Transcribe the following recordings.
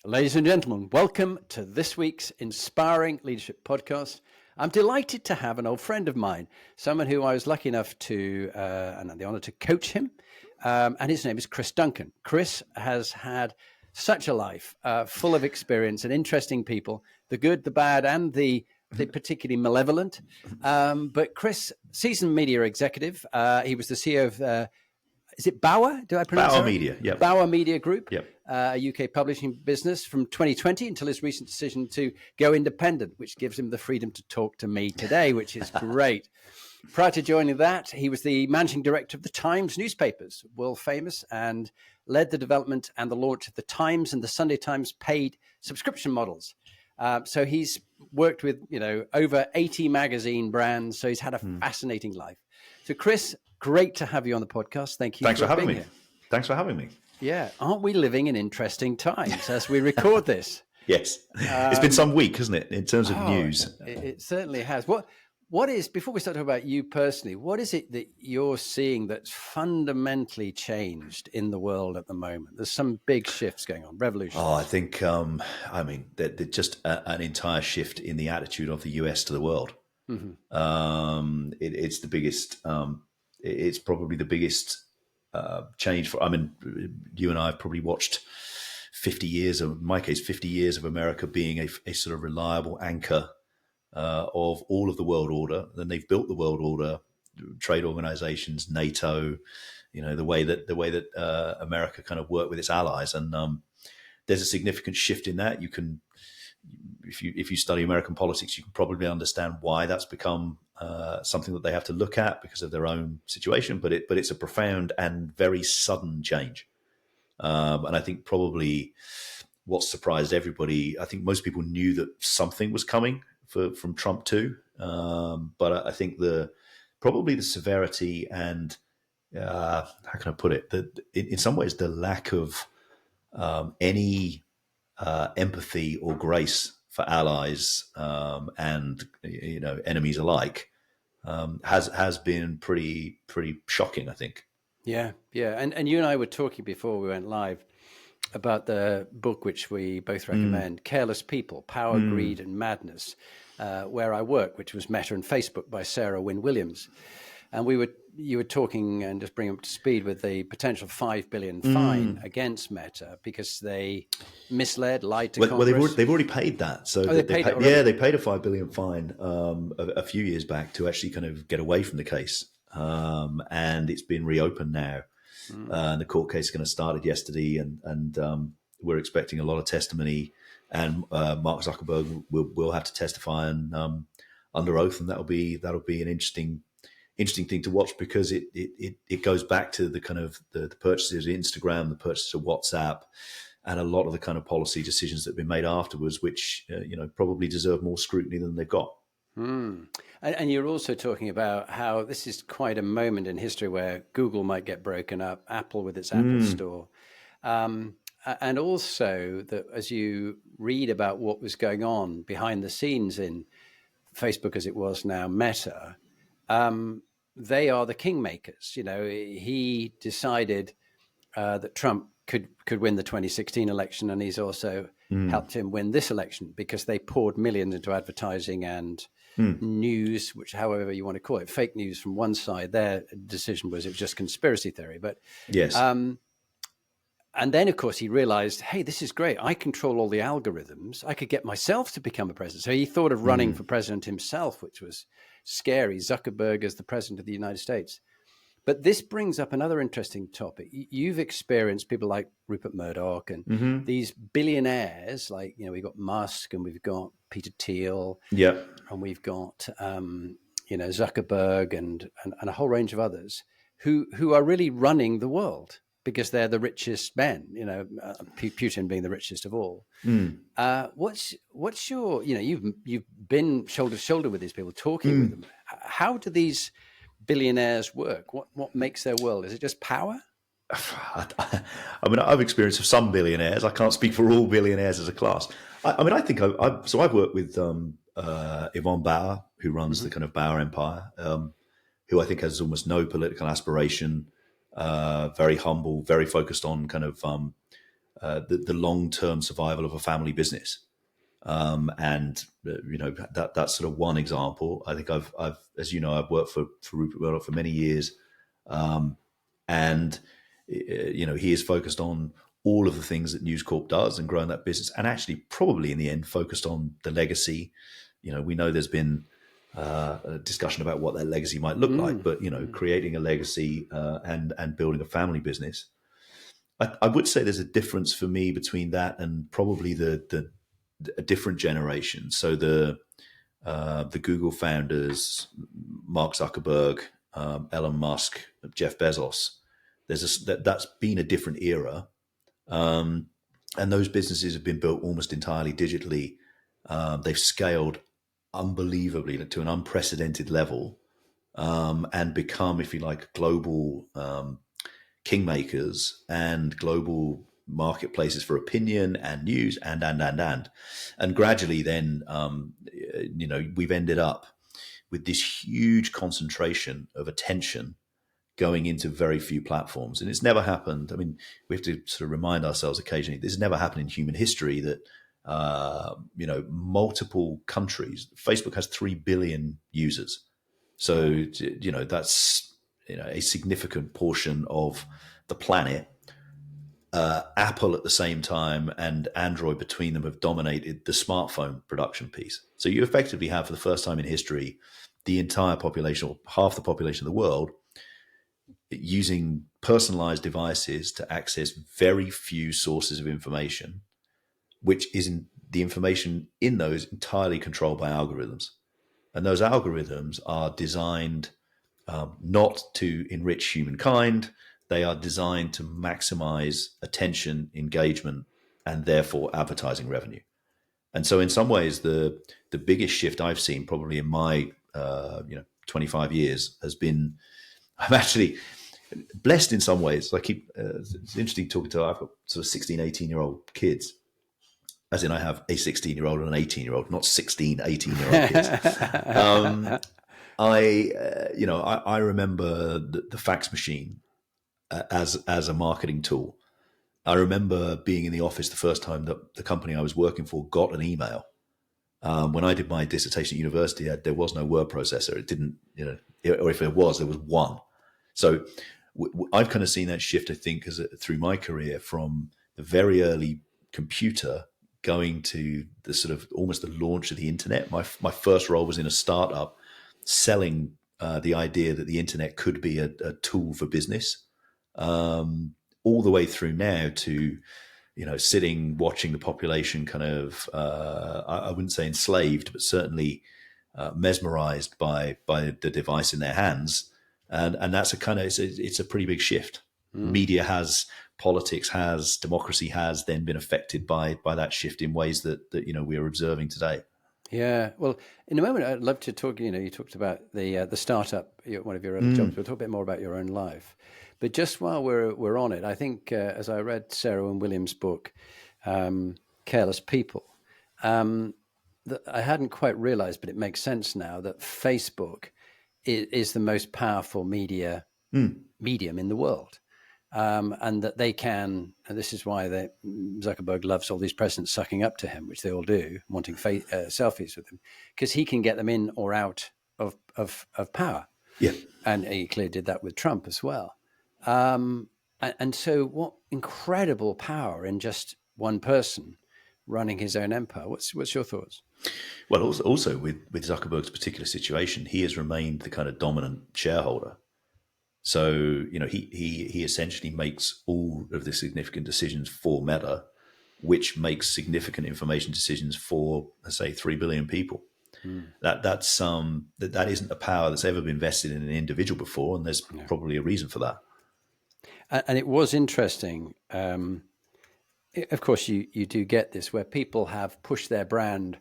Ladies and gentlemen, welcome to this week's Inspiring Leadership Podcast. I'm delighted to have an old friend of mine, someone who I was lucky enough to, and had the honor to coach him, and his name is Chris Duncan. Chris has had such a life full of experience and interesting people, the good, the bad, and the particularly malevolent. But Chris, seasoned media executive, he was the CEO of is it Bauer? Do I pronounce Bauer that? Media, yep. Bauer Media Group, yep. A UK publishing business from 2020 until his recent decision to go independent, which gives him the freedom to talk to me today, which is great. Prior to joining that, he was the managing director of the Times newspapers, world famous, and led the development and the launch of the Times and the Sunday Times paid subscription models. So he's worked with, over 80 magazine brands. So he's had a fascinating life. So Chris, great to have you on the podcast. Thank you. Thanks for having me. Here. Thanks for having me. Yeah. Aren't we living in interesting times as we record this? Yes. It's been some week, hasn't it, in terms of news? It certainly has. What is, before we start talking about you personally, what is it that you're seeing that's fundamentally changed in the world at the moment? There's some big shifts going on, revolution. Oh, I think, that just an entire shift in the attitude of the US to the world. Mm-hmm. It's the biggest, it's probably the biggest change you and I have probably watched 50 years of, in my case, 50 years of America being a sort of reliable anchor of all of the world order. Then they've built the world order, trade organizations, NATO, the way that America kind of worked with its allies. And there's a significant shift in that. You can, if you study American politics, you can probably understand why that's become something that they have to look at because of their own situation. But it's a profound and very sudden change. And I think probably what surprised everybody, I think most people knew that something was coming from Trump too. But I think probably the severity and how can I put it? In some ways, the lack of any empathy or grace for allies and enemies alike has been pretty shocking, I think. Yeah. And you and I were talking before we went live about the book which we both recommend, Careless People, Power, Greed and Madness, Where I Work, which was Meta and Facebook by Sarah Wynne Williams. And you were talking, and just bring up to speed, with the potential $5 billion fine against Meta because they misled, lied to Congress. Well, they've already paid that. So they paid it already? Yeah, they paid a $5 billion fine a few years back to actually kind of get away from the case. And it's been reopened now. And the court case kind of started yesterday, and we're expecting a lot of testimony. And Mark Zuckerberg will have to testify and under oath, and that'll be an interesting thing to watch because it goes back to the kind of the purchases of Instagram, the purchase of WhatsApp, and a lot of the kind of policy decisions that have been made afterwards, which probably deserve more scrutiny than they've got. And you're also talking about how this is quite a moment in history where Google might get broken up, Apple with its Apple Store. And also that as you read about what was going on behind the scenes in Facebook, as it was now Meta, they are the kingmakers. He decided that Trump could win the 2016 election, and he's also helped him win this election because they poured millions into advertising and news, which, however you want to call it, fake news from one side. Their decision was it was just conspiracy theory. But yes. And then, of course, he realized, hey, this is great. I control all the algorithms. I could get myself to become a president. So he thought of running for president himself, which was scary. Zuckerberg as the president of the United States. But this brings up another interesting topic. You've experienced people like Rupert Murdoch and these billionaires, like, we've got Musk and we've got Peter Thiel. Yeah. And we've got, Zuckerberg and a whole range of others who are really running the world because they're the richest men, Putin being the richest of all. What's your, you've been shoulder to shoulder with these people, talking with them. How do these billionaires work? What makes their world? Is it just power? I've experienced some billionaires. I can't speak for all billionaires as a class. I think I've worked with Yvonne Bauer, who runs the kind of Bauer empire, who I think has almost no political aspiration, very humble, very focused on kind of the long-term survival of a family business. That's sort of one example. I think I've as you know, I've worked for Rupert Murdoch for many years, and he is focused on all of the things that NewsCorp does and growing that business, and actually probably in the end focused on the legacy. We know there's been a discussion about what that legacy might look like, but creating a legacy and building a family business. I would say there's a difference for me between that and probably a different generation. So the Google founders, Mark Zuckerberg, Elon Musk, Jeff Bezos, that's been a different era, and those businesses have been built almost entirely digitally. They've scaled unbelievably to an unprecedented level, and become, if you like, global kingmakers and global marketplaces for opinion and news and gradually then we've ended up with this huge concentration of attention going into very few platforms. And it's never happened. I mean, we have to sort of remind ourselves occasionally, this has never happened in human history that multiple countries. Facebook has 3 billion users, so that's a significant portion of the planet. Apple at the same time and Android between them have dominated the smartphone production piece. So you effectively have, for the first time in history, the entire population, or half the population of the world, using personalized devices to access very few sources of information, which isn't the information in those entirely controlled by algorithms. And those algorithms are designed not to enrich humankind. They are designed to maximize attention, engagement, and therefore advertising revenue. And so in some ways, the biggest shift I've seen probably in my 25 years has been, I'm actually blessed in some ways. It's interesting talking to, I've got sort of 16, 18-year-old kids, as in I have a 16-year-old and an 18-year-old, not 16, 18-year-old kids. I remember the fax machine as a marketing tool. I remember being in the office the first time that the company I was working for got an email. When I did my dissertation at university, there was no word processor. It didn't, or if there was one. So I've kind of seen that shift, I think, through my career, from the very early computer going to the sort of almost the launch of the internet. My first role was in a startup selling the idea that the internet could be a tool for business, all the way through now to, sitting, watching the population kind of, I wouldn't say enslaved, but certainly mesmerized by the device in their hands. And that's it's a pretty big shift. Media has, politics has, democracy has then been affected by that shift in ways that we are observing today. Yeah, well, in a moment, I'd love to talk. You talked about the startup, one of your other jobs. We'll talk a bit more about your own life, but just while we're on it, I think as I read Sarah and William's book, Careless People, that I hadn't quite realized, but it makes sense now that Facebook is the most powerful medium in the world. And that they can, and this is why Zuckerberg loves all these presidents sucking up to him, which they all do, wanting selfies with him, because he can get them in or out of power. Yeah. And he clearly did that with Trump as well. And so what incredible power in just one person running his own empire. What's your thoughts? Well, also with Zuckerberg's particular situation, he has remained the kind of dominant shareholder. So, he essentially makes all of the significant decisions for Meta, which makes significant information decisions for, let's say, 3 billion people. That isn't a power that's ever been vested in an individual before, and there's probably a reason for that. And it was interesting. Of course, you do get this where people have pushed their brand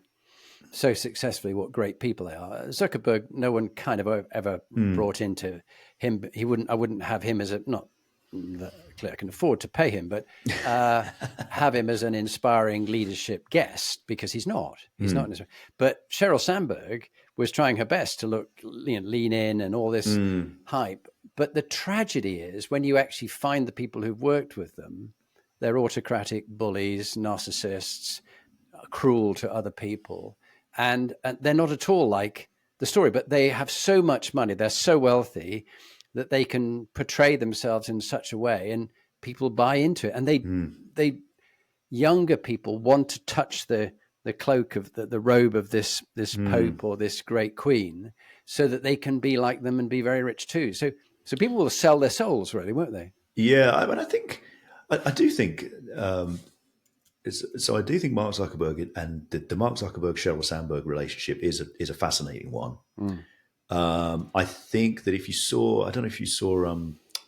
so successfully, what great people they are. Zuckerberg, no one kind of ever brought into him. I wouldn't have him as not that I can afford to pay him, but have him as an inspiring leadership guest, because he's not. He's not. But Sheryl Sandberg was trying her best to look, lean in and all this hype. But the tragedy is when you actually find the people who've worked with them, they're autocratic bullies, narcissists, cruel to other people. And they're not at all like the story, but they have so much money. They're so wealthy that they can portray themselves in such a way, and people buy into it. And they younger people want to touch the cloak of the robe of this Pope or this great queen, so that they can be like them and be very rich too. So people will sell their souls, really, won't they? Yeah, I mean, I do think. So I do think Mark Zuckerberg and the Mark Zuckerberg Sheryl Sandberg relationship is a fascinating one. I think that if you saw, I don't know if you saw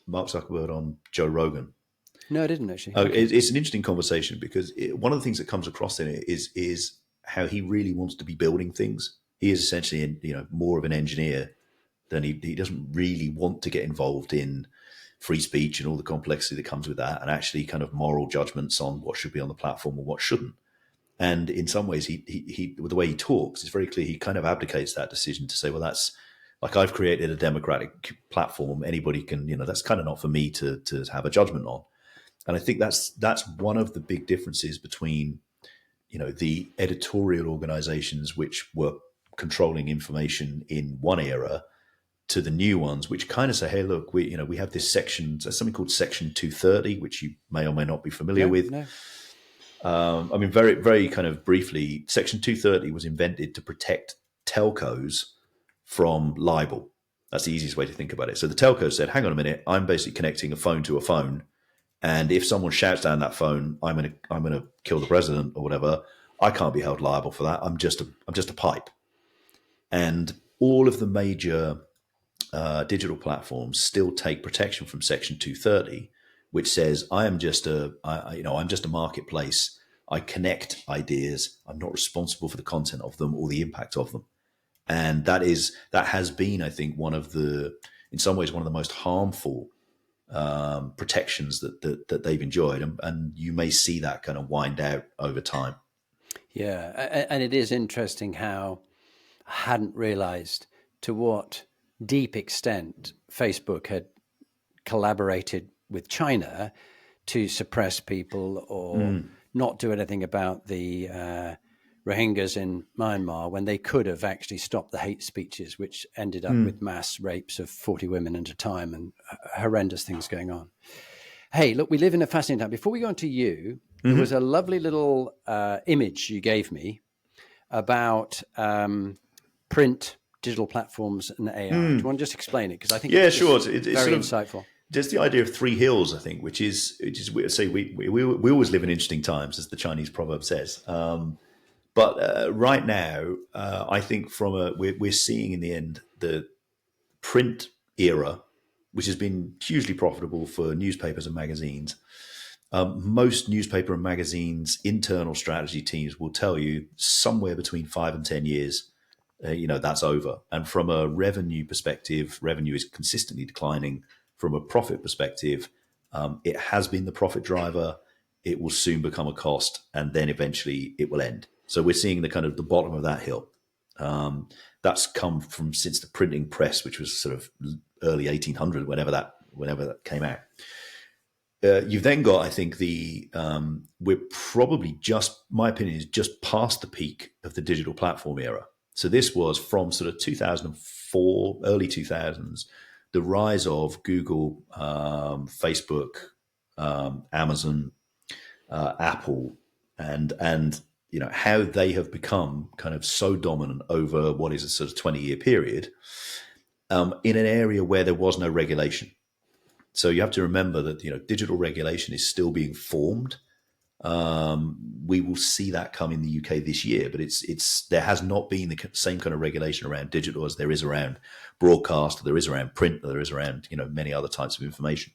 Mark Zuckerberg on Joe Rogan. No, I didn't actually. It's an interesting conversation because one of the things that comes across in it is how he really wants to be building things. He is essentially, more of an engineer than he doesn't really want to get involved in free speech and all the complexity that comes with that, and actually kind of moral judgments on what should be on the platform and what shouldn't. And in some ways, he with the way he talks, it's very clear he kind of abdicates that decision to say, well, that's like, I've created a democratic platform. Anybody can, that's kind of not for me to have a judgment on. And I think that's one of the big differences between, the editorial organizations which were controlling information in one era to the new ones, which kind of say, hey, look, we have this section, something called Section 230, which you may or may not be familiar with. No. I mean, very, very kind of briefly, Section 230 was invented to protect telcos from libel. That's the easiest way to think about it. So the telco said, hang on a minute, I'm basically connecting a phone to a phone, and if someone shouts down that phone, I'm gonna kill the president or whatever, I can't be held liable for that. I'm just a pipe. And all of the major digital platforms still take protection from Section 230, which says I'm just a marketplace. I connect ideas. I'm not responsible for the content of them or the impact of them. And that has been, I think, in some ways, one of the most harmful protections that they've enjoyed, and you may see that kind of wind out over time. Yeah, and it is interesting how I hadn't realized to what deep extent Facebook had collaborated with China to suppress people or not do anything about the Rohingyas in Myanmar, when they could have actually stopped the hate speeches, which ended up with mass rapes of 40 women at a time and horrendous things going on. Hey, look, we live in a fascinating time. Before we go on to you, there was a lovely little image you gave me about print, digital platforms, and AI. Do you want to just explain it? Because I think it's very sort of insightful. Just the idea of three hills, I think, which is say we always live in interesting times, as the Chinese proverb says. But right now, I think we're seeing in the end the print era, which has been hugely profitable for newspapers and magazines. Most newspaper and magazines' internal strategy teams will tell you somewhere between 5 and 10 years, that's over. And from a revenue perspective, revenue is consistently declining. From a profit perspective, it has been the profit driver. It will soon become a cost, and then eventually it will end. So we're seeing the kind of the bottom of that hill. That's come from since the printing press, which was sort of early 1800, whenever that came out. You've then got, I think, we're probably my opinion is just past the peak of the digital platform era. So this was from sort of 2004, early 2000s, the rise of Google, Facebook, Amazon, Apple, and how they have become kind of so dominant over what is a sort of 20-year period in an area where there was no regulation. So you have to remember that digital regulation is still being formed. We will see that come in the UK this year, but there has not been the same kind of regulation around digital as there is around broadcast, or there is around print, or there is around many other types of information.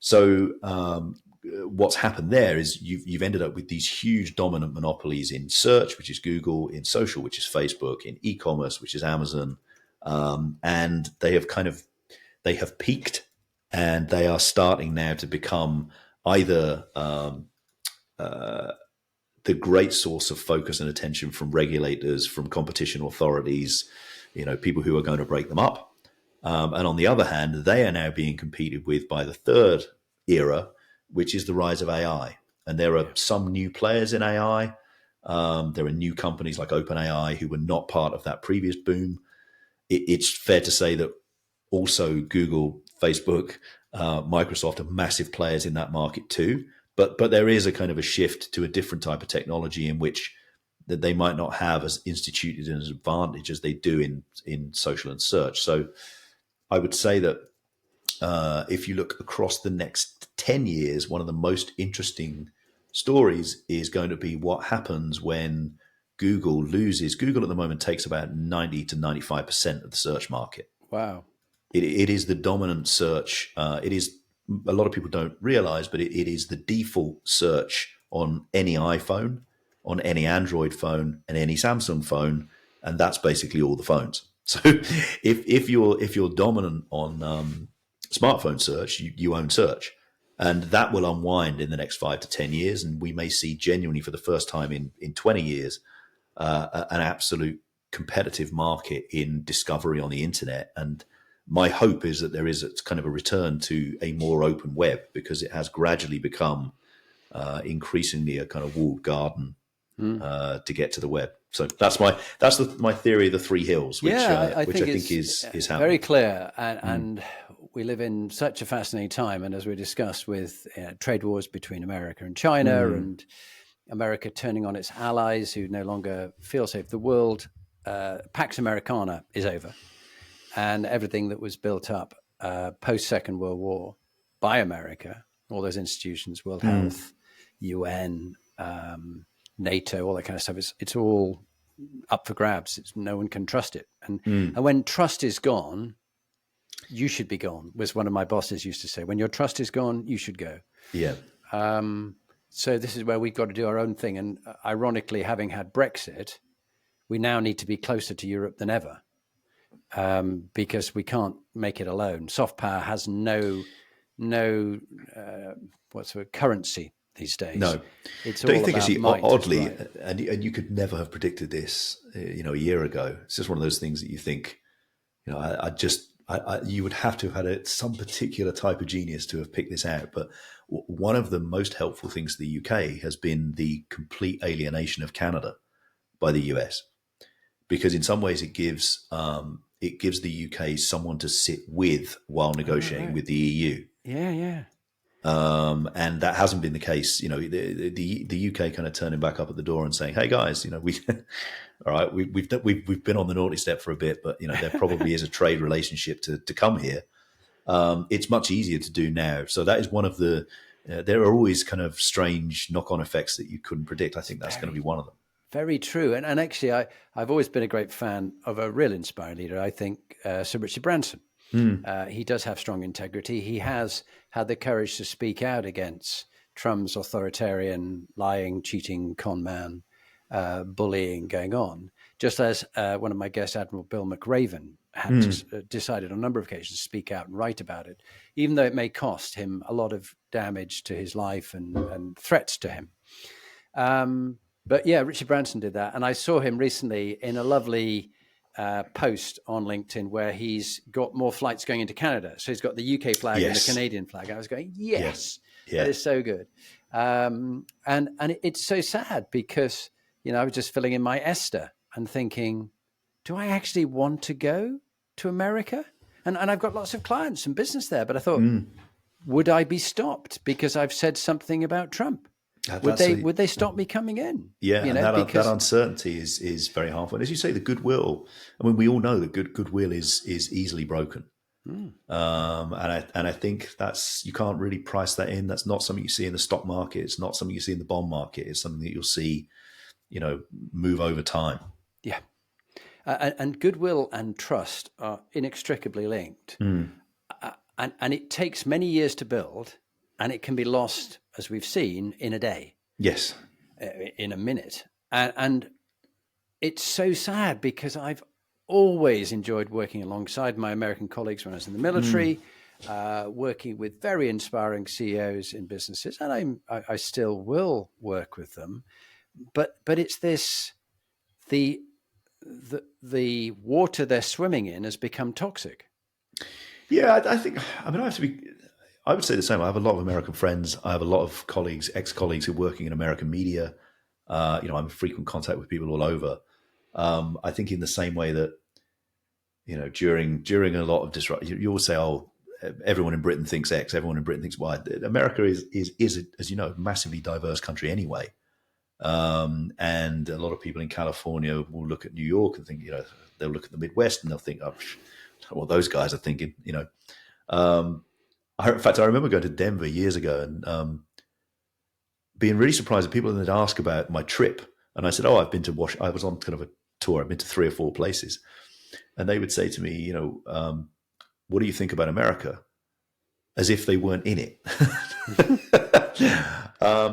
So what's happened there is you've ended up with these huge dominant monopolies in search, which is Google, in social, which is Facebook, in e-commerce, which is Amazon, and they have peaked. And they are starting now to become either the great source of focus and attention from regulators, from competition authorities, people who are going to break them up. And on the other hand, they are now being competed with by the third era, which is the rise of AI. And there are some new players in AI. There are new companies like OpenAI who were not part of that previous boom. It's fair to say that also Google, Facebook, Microsoft are massive players in that market too. But there is a kind of a shift to a different type of technology in which that they might not have as instituted an advantage as they do in social and search. So I would say that if you look across the next 10 years, one of the most interesting stories is going to be what happens when Google loses. Google at the moment takes about 90 to 95% of the search market. Wow. It is the dominant search. It is, a lot of people don't realize, but it is the default search on any iPhone, on any Android phone, and any Samsung phone, and that's basically all the phones. So if you're dominant on smartphone search, you own search, and that will unwind in the next 5 to 10 years, and we may see genuinely for the first time in 20 years an absolute competitive market in discovery on the internet. And my hope is that there is a kind of a return to a more open web, because it has gradually become increasingly a kind of walled garden to get to the web. So that's my theory of the three hills, which I think is happening. Very clear. And we live in such a fascinating time. And as we discussed with trade wars between America and China, and America turning on its allies who no longer feel safe, the world, Pax Americana is over. And everything that was built up post-Second World War by America, all those institutions, World Health, UN, NATO, all that kind of stuff, it's all up for grabs. No one can trust it. And when trust is gone, you should be gone, was one of my bosses used to say. When your trust is gone, you should go. Yeah. So this is where we've got to do our own thing. And ironically, having had Brexit, we now need to be closer to Europe than ever. Because we can't make it alone. Soft power has no currency these days. No, it's don't all you think about actually might, oddly, right? and you could never have predicted this, a year ago. It's just one of those things that you think, you would have to have had some particular type of genius to have picked this out. But one of the most helpful things to the UK has been the complete alienation of Canada by the US, because in some ways it gives the UK someone to sit with while negotiating with the EU. Yeah. And that hasn't been the case. The UK kind of turning back up at the door and saying, "Hey guys, all right, we've been on the naughty step for a bit, but there probably is a trade relationship to come here." It's much easier to do now. So that is one of the. There are always kind of strange knock-on effects that you couldn't predict. I think that's going to be one of them. Very true. And actually, I've always been a great fan of a real inspiring leader. I think Sir Richard Branson. He does have strong integrity. He has had the courage to speak out against Trump's authoritarian, lying, cheating, con man, bullying going on. Just as one of my guests, Admiral Bill McRaven, had decided on a number of occasions to speak out and write about it, even though it may cost him a lot of damage to his life and threats to him. But yeah, Richard Branson did that. And I saw him recently in a lovely post on LinkedIn where he's got more flights going into Canada. So he's got the UK flag and the Canadian flag. I was going, yes. That is so good. And it's so sad because, I was just filling in my Esther and thinking, do I actually want to go to America? And I've got lots of clients and business there, but I thought, would I be stopped because I've said something about Trump? Would they stop me coming in? Yeah, and that uncertainty is very harmful. And as you say, the goodwill. I mean, we all know that goodwill is easily broken. And I think you can't really price that in. That's not something you see in the stock market. It's not something you see in the bond market. It's something that you'll see, move over time. Yeah, and goodwill and trust are inextricably linked. And it takes many years to build, and it can be lost, as we've seen, in a day. Yes. In a minute. And it's so sad because I've always enjoyed working alongside my American colleagues when I was in the military, working with very inspiring CEOs in businesses, and I still will work with them. But it's this, the water they're swimming in has become toxic. Yeah, I think, I have to be I would say the same. I have a lot of American friends. I have a lot of colleagues, ex-colleagues who are working in American media. I'm in frequent contact with people all over. I think in the same way that, during a lot of disruption, you always say, oh, everyone in Britain thinks X, everyone in Britain thinks Y. America is as you know, a massively diverse country anyway. And a lot of people in California will look at New York and think, they'll look at the Midwest and they'll think, oh, what those guys are thinking, in fact, I remember going to Denver years ago and being really surprised that people would ask about my trip. And I said, oh, I've been to I was on kind of a tour. I've been to 3 or 4 places. And they would say to me, what do you think about America? As if they weren't in it.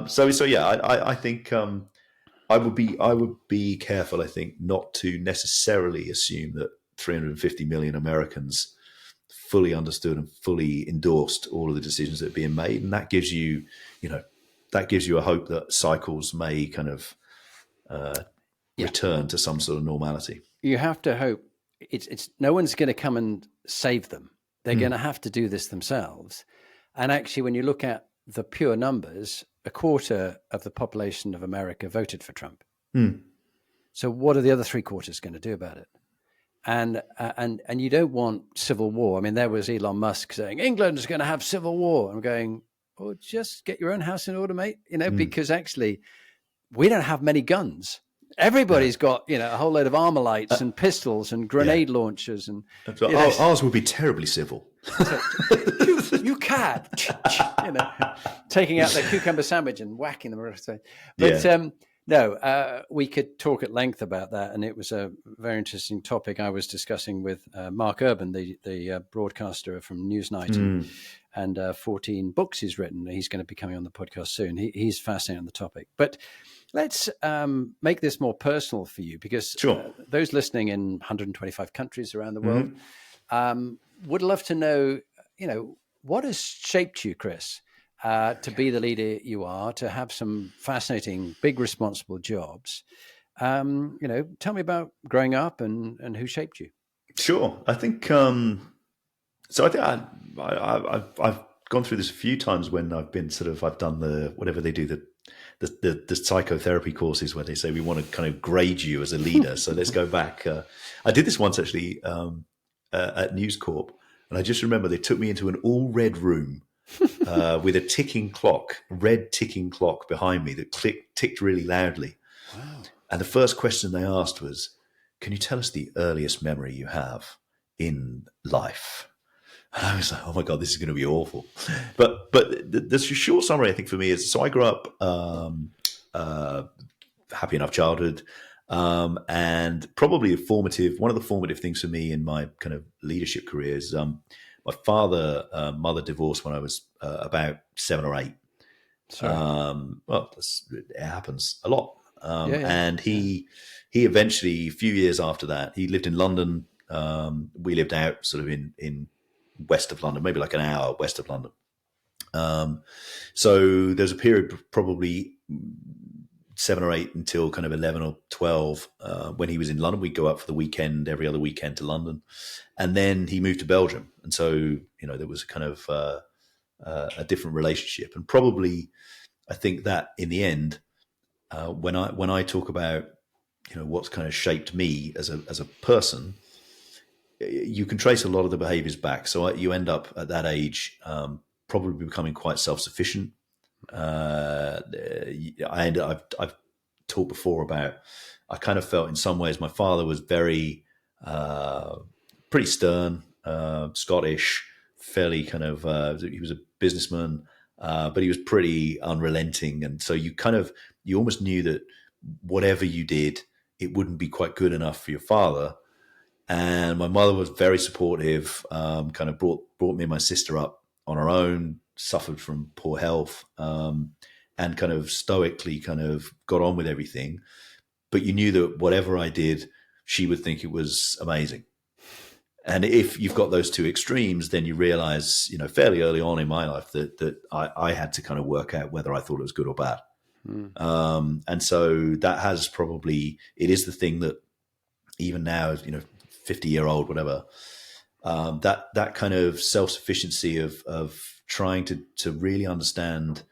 So yeah, I think I would be careful, I think, not to necessarily assume that 350 million Americans fully understood and fully endorsed all of the decisions that are being made. And that gives you, a hope that cycles may kind of return to some sort of normality. You have to hope it's no one's going to come and save them. They're going to have to do this themselves. And actually, when you look at the pure numbers, 1/4 of the population of America voted for Trump. So what are the other 3/4 going to do about it? And you don't want civil war. I mean, there was Elon Musk saying England's going to have civil war. I'm going, oh, just get your own house in order, mate. Because actually, we don't have many guns. Everybody's got a whole load of Armalites and pistols and grenade launchers, and ours would be terribly civil. you cat, taking out their cucumber sandwich and whacking them. But no, we could talk at length about that, and it was a very interesting topic I was discussing with Mark Urban, the broadcaster from Newsnight, and 14 books he's written. He's going to be coming on the podcast soon. He's fascinated on the topic. But let's make this more personal for you, because those listening in 125 countries around the world would love to know, what has shaped you, Chris, to be the leader you are, to have some fascinating, big, responsible jobs. Tell me about growing up and who shaped you. Sure. I think so. I think I've gone through this a few times when I've done the whatever they do, the psychotherapy courses where they say we want to kind of grade you as a leader. So let's go back. I did this once actually at NewsCorp, and I just remember they took me into an all red room with a red ticking clock behind me that ticked really loudly. Wow. And the first question they asked was, can you tell us the earliest memory you have in life? And I was like, oh my God, this is going to be awful. But the short summary, I think, for me is, so I grew up happy enough childhood, and probably one of the formative things for me in my kind of leadership career is my mother divorced when I was about 7 or 8. It happens a lot. And he eventually, a few years after that, he lived in London. We lived out sort of in west of London, maybe like an hour west of London. So there's a period probably 7 or 8 until kind of 11 or 12 when he was in London. We'd go up for the weekend, every other weekend to London. And then he moved to Belgium. And so, there was kind of a different relationship. And probably, I think that in the end, when I talk about, what's kind of shaped me as a person, you can trace a lot of the behaviors back. So you end up at that age probably becoming quite self-sufficient. I've talked before about, I kind of felt in some ways my father was very pretty stern, Scottish, fairly kind of he was a businessman, but he was pretty unrelenting. And so you almost knew that whatever you did, it wouldn't be quite good enough for your father. And my mother was very supportive, kind of brought me and my sister up on her own, suffered from poor health, and kind of stoically kind of got on with everything. But you knew that whatever I did, she would think it was amazing. And if you've got those two extremes, then you realize, fairly early on in my life that I had to kind of work out whether I thought it was good or bad. And so that has it is the thing that even now, 50-year-old, whatever, that kind of self-sufficiency of trying to really understand,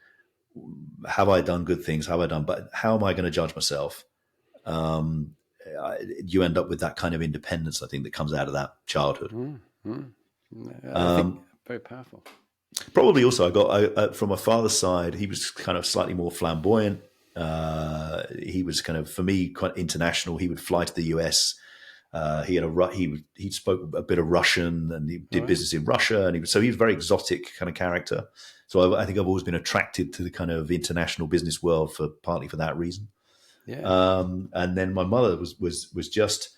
have I done good things? Have I done, but how am I going to judge myself? You end up with that kind of independence, I think, that comes out of that childhood. I think very powerful. Probably also I got from my father's side, he was kind of slightly more flamboyant. He was kind of, for me, quite international. He would fly to the US. He spoke a bit of Russian, and he did business in Russia, and he was a very exotic kind of character. So I think I've always been attracted to the kind of international business world partly for that reason. Yeah. And then my mother was just,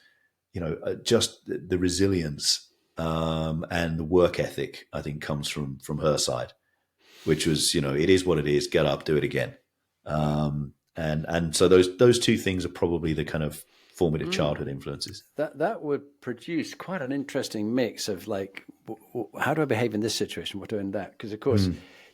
just the resilience and the work ethic, I think, comes from her side, which was, it is what it is. Get up, do it again. And so those two things are probably the kind of formative childhood influences. That would produce quite an interesting mix of like, how do I behave in this situation? What do I do in that? Because of course,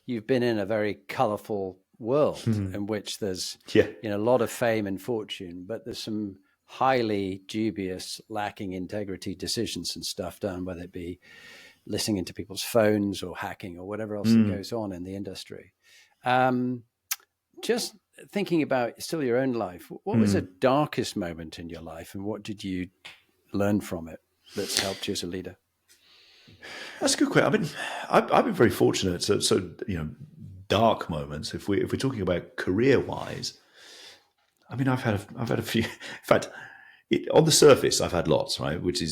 you've been in a very colourful world in which there's a lot of fame and fortune, but there's some highly dubious, lacking integrity decisions and stuff done, whether it be listening into people's phones or hacking or whatever else that goes on in the industry. Just thinking about still your own life, what was the darkest moment in your life, and what did you learn from it that's helped you as a leader? That's a good question. I mean, I've been very fortunate. So dark moments. If we're talking about career wise, I mean, I've had a few. In fact, on the surface, I've had lots. Right, I became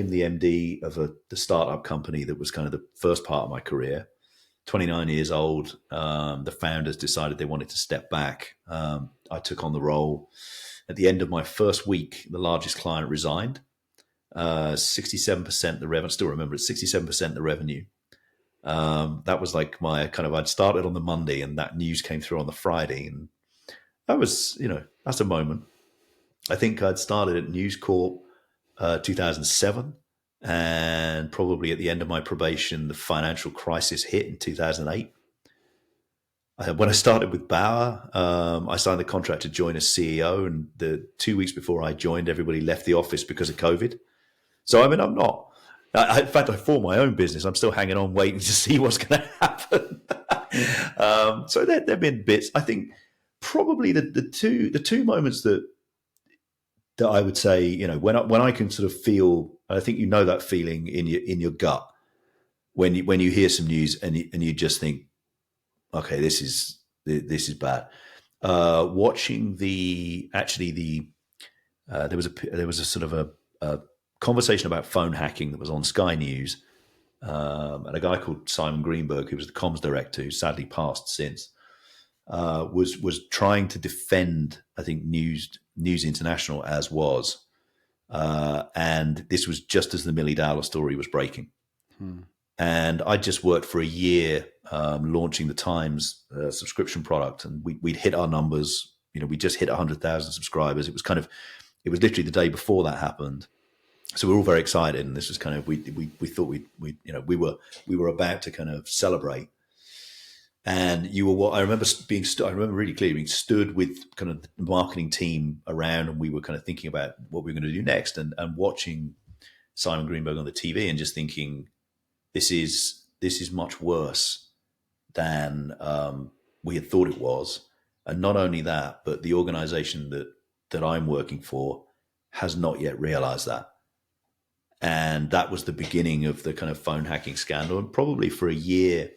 the MD of the startup company that was kind of the first part of my career. 29 years old. The founders decided they wanted to step back. I took on the role. At the end of my first week, the largest client resigned. 67% of the revenue. I still remember it. 67% of the revenue. That was like I'd started on the Monday, and that news came through on the Friday, and that was, that's a moment. I think I'd started at NewsCorp 2007, and probably at the end of my probation, the financial crisis hit in 2008. When I started with Bauer, I signed the contract to join as CEO, and the 2 weeks before I joined, everybody left the office because of COVID. So, I mean, in fact, I formed my own business. I'm still hanging on, waiting to see what's going to happen. So there have been bits. I think probably the two moments that I would say, when I can sort of feel, I think that feeling in your gut when you hear some news and you just think, okay, this is bad. Watching there was a sort of a conversation about phone hacking that was on Sky News, and a guy called Simon Greenberg, who was the comms director, who sadly passed since, was trying to defend, I think, News International as was, and this was just as the Millie Dowler story was breaking. And I just worked for a year launching the Times subscription product, and we'd hit our numbers. We just hit 100,000 subscribers. It was literally the day before that happened. So we were all very excited, and this was kind of we thought we were about to kind of celebrate. And I remember really clearly being stood with kind of the marketing team around, and we were kind of thinking about what we were going to do next, and watching Simon Greenberg on the TV and just thinking, this is much worse than we had thought it was. And not only that, but the organization that I'm working for has not yet realized that. And that was the beginning of the kind of phone hacking scandal. And probably for a year,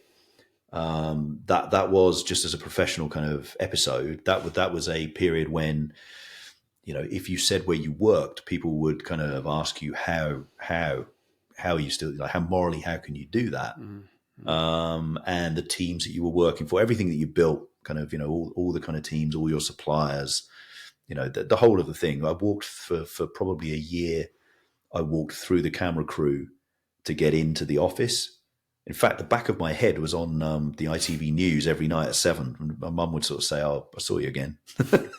that was just as a professional kind of episode. That was a period when, if you said where you worked, people would kind of ask you how are you still, how morally, how can you do that? And the teams that you were working for, everything that you built, kind of, all the kind of teams, all your suppliers, the whole of the thing. I walked for probably a year. I walked through the camera crew to get into the office. In fact, the back of my head was on the ITV News every night at 7. And my mum would sort of say, "Oh, I saw you again."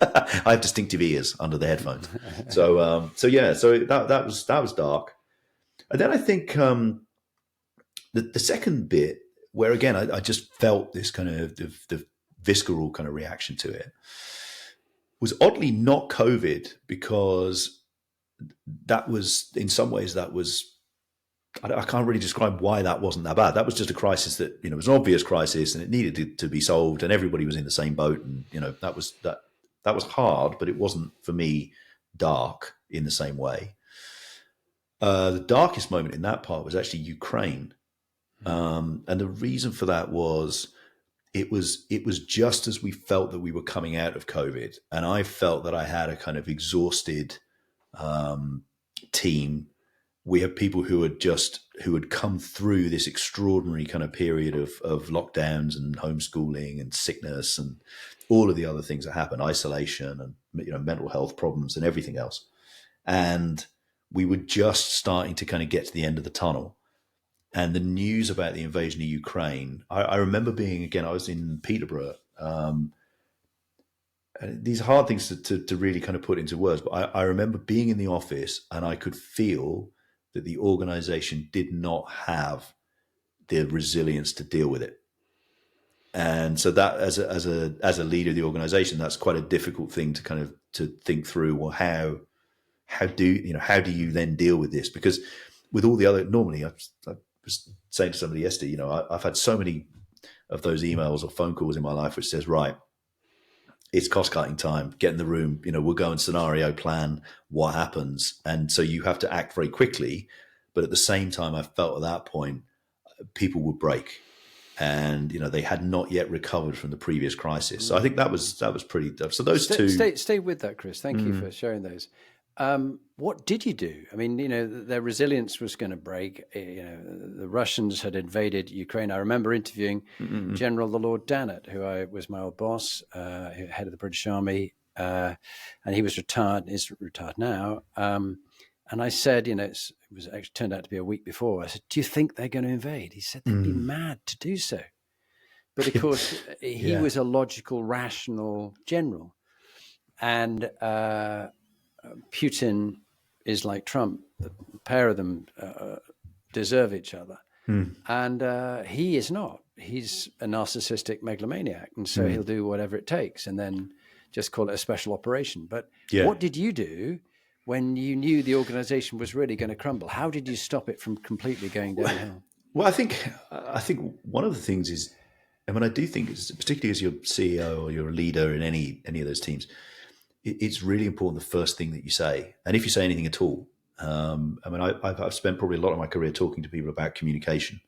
I have distinctive ears under the headphones. So that was dark. And then I think the second bit, where again I just felt this kind of the visceral kind of reaction to it, was oddly not COVID, because that was, in some ways, that was, I can't really describe why that wasn't that bad. That was just a crisis that, it was an obvious crisis and it needed to be solved, and everybody was in the same boat. And, that was hard, but it wasn't, for me, dark in the same way. The darkest moment in that part was actually Ukraine. And the reason for that was it was just as we felt that we were coming out of COVID. And I felt that I had a kind of exhausted team. We have people who had come through this extraordinary kind of period of lockdowns and homeschooling and sickness and all of the other things that happen, isolation and mental health problems and everything else. And we were just starting to kind of get to the end of the tunnel. And the news about the invasion of Ukraine, I remember I was in Peterborough. These are hard things to really kind of put into words, but I remember being in the office and I could feel that the organization did not have the resilience to deal with it. And so that as a leader of the organization, that's quite a difficult thing to kind of to think through. Well, how do you then deal with this? Because with all the other, normally I was saying to somebody yesterday, I've had so many of those emails or phone calls in my life which says, right, it's cost cutting time, get in the room, we'll go and scenario plan what happens. And so you have to act very quickly. But at the same time, I felt at that point, people would break and, they had not yet recovered from the previous crisis. So I think that was pretty tough. So those two. Stay with that, Chris. Thank you for sharing those. What did you do? I mean, their resilience was going to break. The Russians had invaded Ukraine. I remember interviewing General the Lord Dannatt, who was my old boss, head of the British Army, and he was retired. Is retired now. And I said, it was actually turned out to be a week before. I said, "Do you think they're going to invade?" He said, "They'd be mad to do so." But of course, he was a logical, rational general, and Putin is like Trump. The pair of them deserve each other. And he is not. He's a narcissistic megalomaniac. And so he'll do whatever it takes and then just call it a special operation. But what did you do when you knew the organization was really going to crumble? How did you stop it from completely going downhill? Well, I think one of the things is, I do think, particularly as your CEO or you're a leader in any of those teams, it's really important the first thing that you say, and if you say anything at all. I've spent probably a lot of my career talking to people about communication,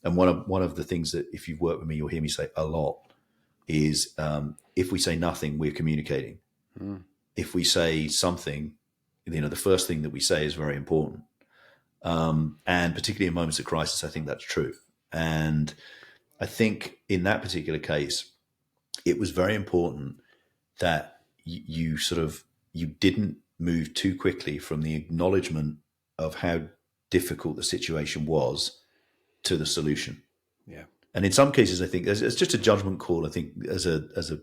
and one of the things that, if you've worked with me, you'll hear me say a lot is if we say nothing, we're communicating. If we say something, the first thing that we say is very important, and particularly in moments of crisis, I think that's true. And I think in that particular case, it was very important that you didn't move too quickly from the acknowledgement of how difficult the situation was to the solution. Yeah. And in some cases, I think it's just a judgment call. I think as a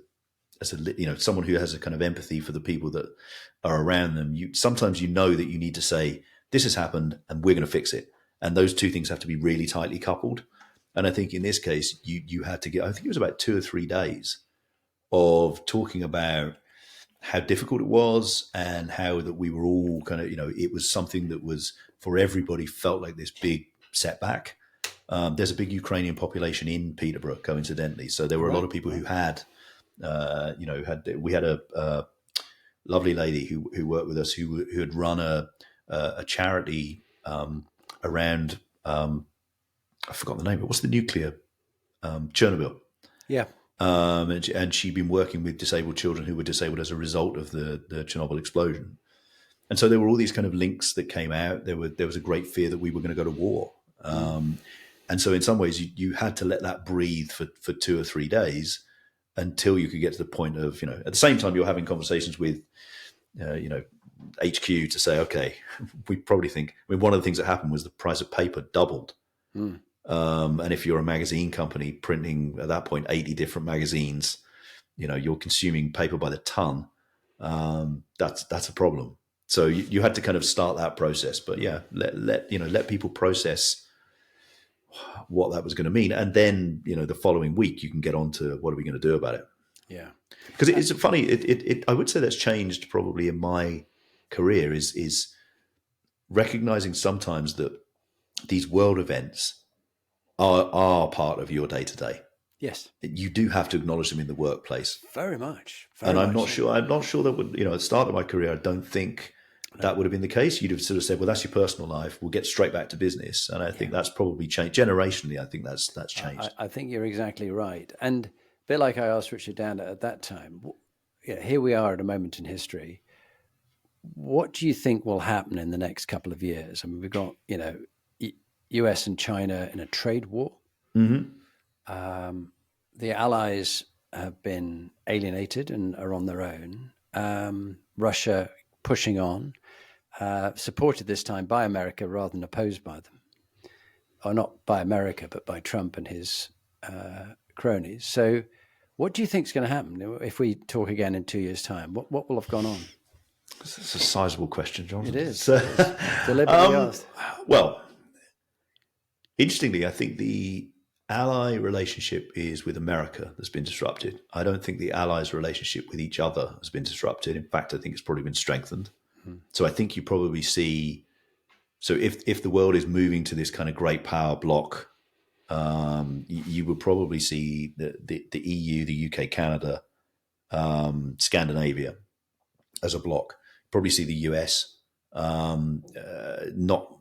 someone who has a kind of empathy for the people that are around them, sometimes that you need to say, this has happened and we're going to fix it. And those two things have to be really tightly coupled. And I think in this case, you had to get, I think it was about 2 or 3 days of talking about how difficult it was and how that we were all kind of, it was something that was, for everybody, felt like this big setback. There's a big Ukrainian population in Peterborough, coincidentally. So there were a lot of people who had, we had a lovely lady who worked with us who had run a charity around, I forgot the name, but what's the nuclear, Chernobyl. Yeah. And she'd been working with disabled children who were disabled as a result of the Chernobyl explosion. And so there were all these kind of links that came out. There was a great fear that we were going to go to war. And so in some ways you had to let that breathe for 2 or 3 days until you could get to the point of, at the same time you're having conversations with, HQ to say, okay, we probably think, one of the things that happened was the price of paper doubled. And if you're a magazine company printing at that point 80 different magazines, you're consuming paper by the ton. That's a problem. So you had to kind of start that process. But yeah, let people process what that was going to mean, and then the following week you can get on to what are we going to do about it. Yeah, because it's funny. I would say that's changed probably in my career is recognizing sometimes that these world events are part of your day to day. Yes, You do have to acknowledge them in the workplace. very much. And I'm not sure that would, at the start of my career, I don't think that would have been the case. You'd have sort of said, well, that's your personal life. We'll get straight back to business. And I think that's probably changed. Generationally, I think that's changed. I think you're exactly right. And a bit like I asked Richard Danda at that time, here we are at a moment in history. What do you think will happen in the next couple of years? I mean, we've got, US and China in a trade war. Mm-hmm. The allies have been alienated and are on their own. Russia pushing on, supported this time by America rather than opposed by them. Or not by America, but by Trump and his cronies. So what do you think is going to happen if we talk again in 2 years' time? What will have gone on? It's a sizable question, John. It is. Deliberately asked. Well, interestingly, I think the ally relationship is with America that's been disrupted. I don't think the allies' relationship with each other has been disrupted. In fact, I think it's probably been strengthened. So I think you probably see, so if the world is moving to this kind of great power block, you will probably see the EU, the UK, Canada, Scandinavia as a block. Probably see the US, not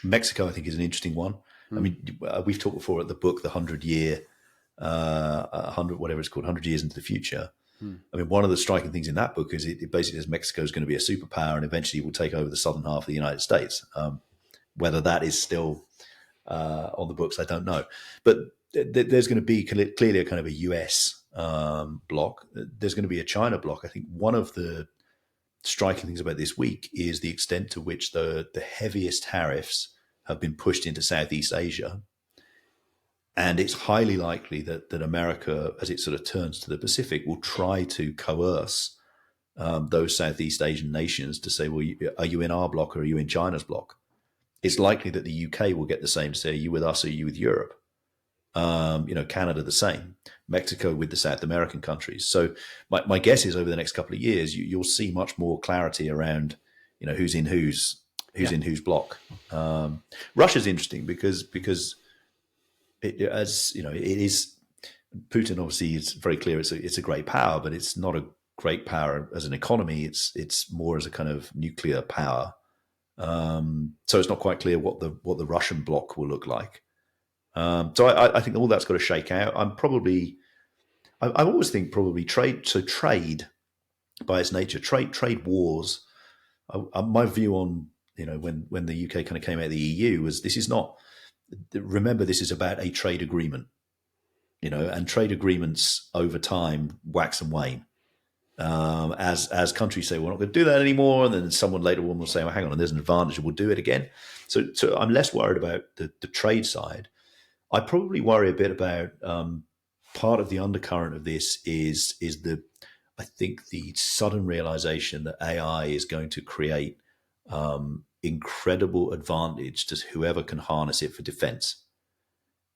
Mexico. I think is an interesting one. I mean, we've talked before at the book, the 100-year, 100 years into the future. I mean, one of the striking things in that book is it basically says Mexico is going to be a superpower and eventually will take over the southern half of the United States. Whether that is still on the books, I don't know. But there's going to be clearly a kind of a US block. There's going to be a China block. I think one of the striking things about this week is the extent to which the heaviest tariffs have been pushed into Southeast Asia. And it's highly likely that America, as it sort of turns to the Pacific, will try to coerce those Southeast Asian nations to say, well, are you in our block or are you in China's block? It's likely that the UK will get the same, say, are you with us or are you with Europe? Canada the same, Mexico with the South American countries. So my guess is over the next couple of years, you'll see much more clarity around, who's in who's in whose block. Russia's interesting because it is, Putin obviously is very clear. It's a great power, but it's not a great power as an economy. It's more as a kind of nuclear power. So it's not quite clear what the Russian bloc will look like. So I think all that's got to shake out. I always think probably trade by its nature, trade wars. My view on, when the UK kind of came out of the EU was this is about a trade agreement, and trade agreements over time wax and wane. As countries say, we're not going to do that anymore. And then someone later on will say, well, hang on, there's an advantage and we'll do it again. So I'm less worried about the trade side. I probably worry a bit about part of the undercurrent of this is I think the sudden realization that AI is going to create incredible advantage to whoever can harness it for defense.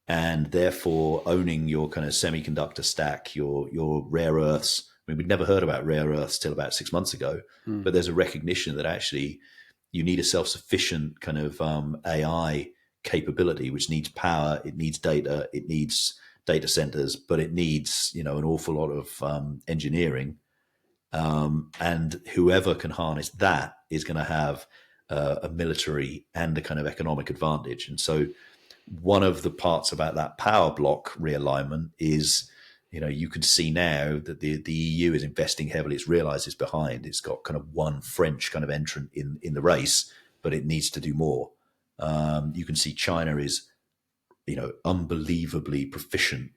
And therefore owning your kind of semiconductor stack, your rare earths. I mean, we'd never heard about rare earths till about 6 months ago, but there's a recognition that actually you need a self-sufficient kind of AI capability, which needs power, it needs data, it needs data centers, but it needs, an awful lot of engineering. And whoever can harness that is going to have a military and a kind of economic advantage. And so one of the parts about that power block realignment is, you can see now that the EU is investing heavily. It's realized it's behind. It's got kind of one French kind of entrant in the race, but it needs to do more. You can see China is, unbelievably proficient.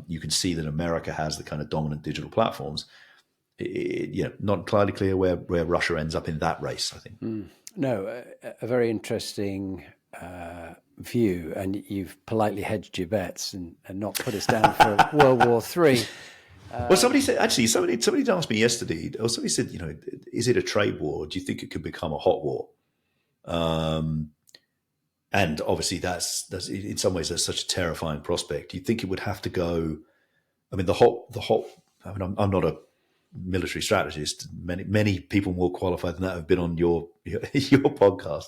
You can see that America has the kind of dominant digital platforms. Not entirely clear where Russia ends up in that race, I think. No, a very interesting view, and you've politely hedged your bets and not put us down for World War III. Well, somebody did ask me yesterday, or somebody said, is it a trade war? Do you think it could become a hot war? And obviously that's in some ways that's such a terrifying prospect. You think it would have to go, I mean, I'm not a military strategist. Many people more qualified than that have been on your podcast.